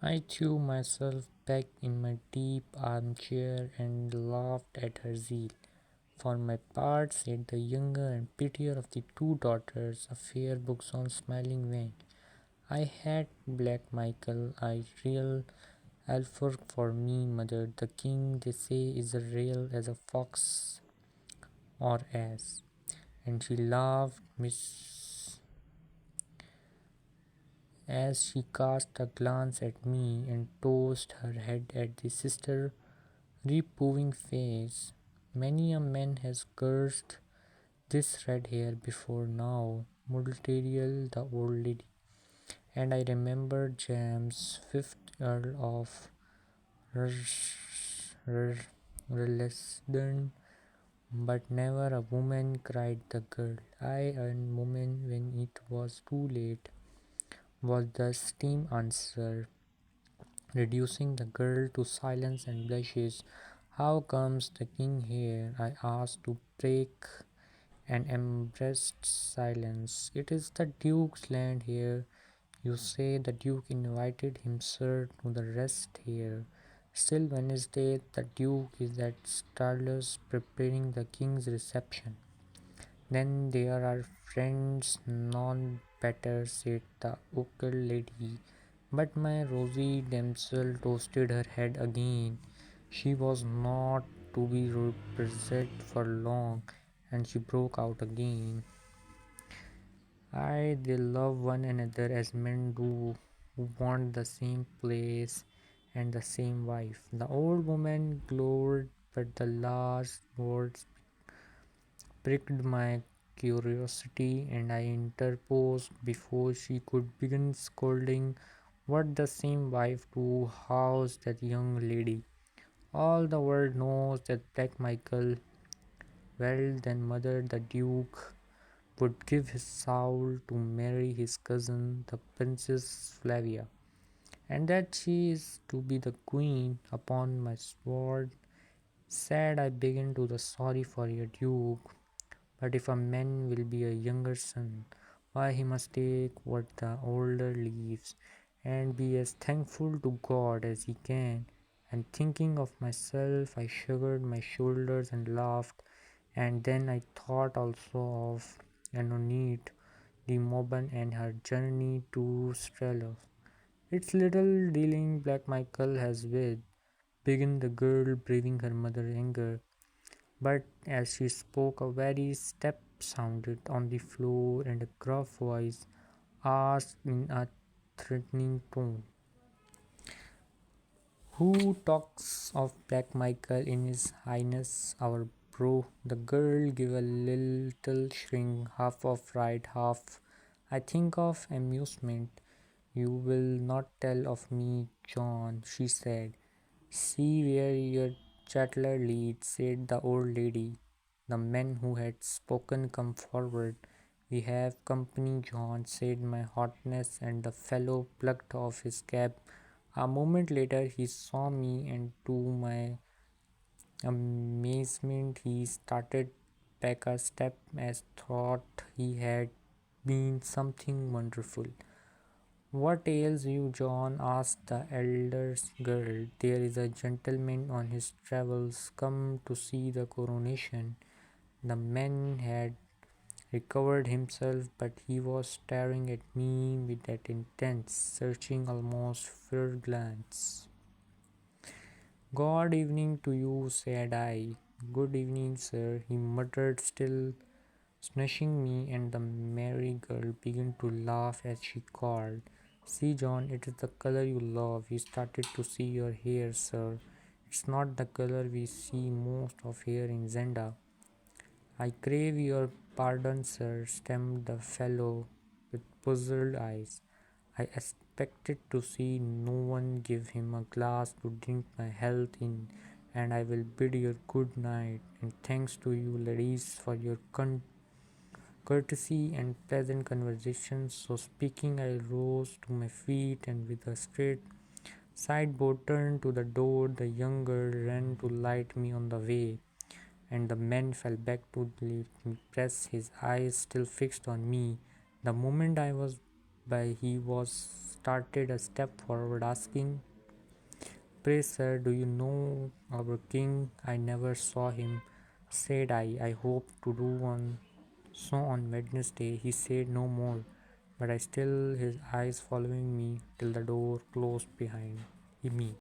I threw myself back in my deep armchair and laughed at her zeal. For my part, said the younger and prettier of the two daughters, a fair buxom smiling wang. I had Black Michael, a real alfork for me, mother. The king, they say, is as real as a fox or ass. And she laughed, Miss, as she cast a glance at me and tossed her head at the sister reproving face. Many a man has cursed this red hair before now, Multerial the old lady. And I remember James, fifth Earl of Rillesden, but never a woman, cried the girl. I earned woman when it was too late, was the steam answer, reducing the girl to silence and blushes. How comes the king here? I asked to break an embarrassed silence. It is the duke's land here. You say the duke invited himself to the rest here. Still Wednesday, the duke is at Starless preparing the king's reception. Then there are friends, none better, said the oaken lady. But my rosy damsel toasted her head again. She was not to be represented for long, and she broke out again. I, they love one another as men do, who want the same place and the same wife. The old woman glowered, but the last words pricked my curiosity, and I interposed before she could begin scolding. What the same wife do? How's that young lady? All the world knows that Black Michael. Well, then, mother, the Duke would give his soul to marry his cousin, the Princess Flavia, and that she is to be the queen. Upon my sword, said I begin to the sorry for your Duke, but if a man will be a younger son, why he must take what the older leaves, and be as thankful to God as he can. And thinking of myself, I shrugged my shoulders and laughed, and then I thought also of Anonite the Moban and her journey to Strelov. It's little dealing Black Michael has with, began the girl, braving her mother's anger. But as she spoke, a very step sounded on the floor, and a gruff voice asked in a threatening tone, "Who talks of Black Michael in his highness our bro?" The girl gave a little shrink, half of fright, half, I think, of amusement. "You will not tell of me, John," she said. "See where your chattler leads," said the old lady. The men who had spoken come forward. "We have company, John," said my hotness, and the fellow plucked off his cap. A moment later he saw me, and to my amazement he started back a step as thought he had been something wonderful. "What ails you, John?" asked the elder girl. "There is a gentleman on his travels, come to see the coronation." The man had recovered himself, but he was staring at me with that intense, searching, almost feared glance. "Good evening to you," said I. "Good evening, sir," he muttered, still snatching me, and the merry girl began to laugh as she called, "See, John, it is the color you love. You started to see your hair, sir. It's not the color we see most of here in Zenda." "I crave your pardon, sir," stammered the fellow with puzzled eyes. "I expected to see no one. Give him a glass to drink my health in, and I will bid you good night, and thanks to you, ladies, for your courtesy and pleasant conversation." So speaking, I rose to my feet, and with a straight sideboard turned to the door. The young girl ran to light me on the way, and the man fell back to leave me, press his eyes still fixed on me. The moment I was by he was started a step forward, asking, "Pray, sir, do you know our king? I never saw him." Said I, "I hope to do on so on Wednesday." He said no more, but I still his eyes following me till the door closed behind me.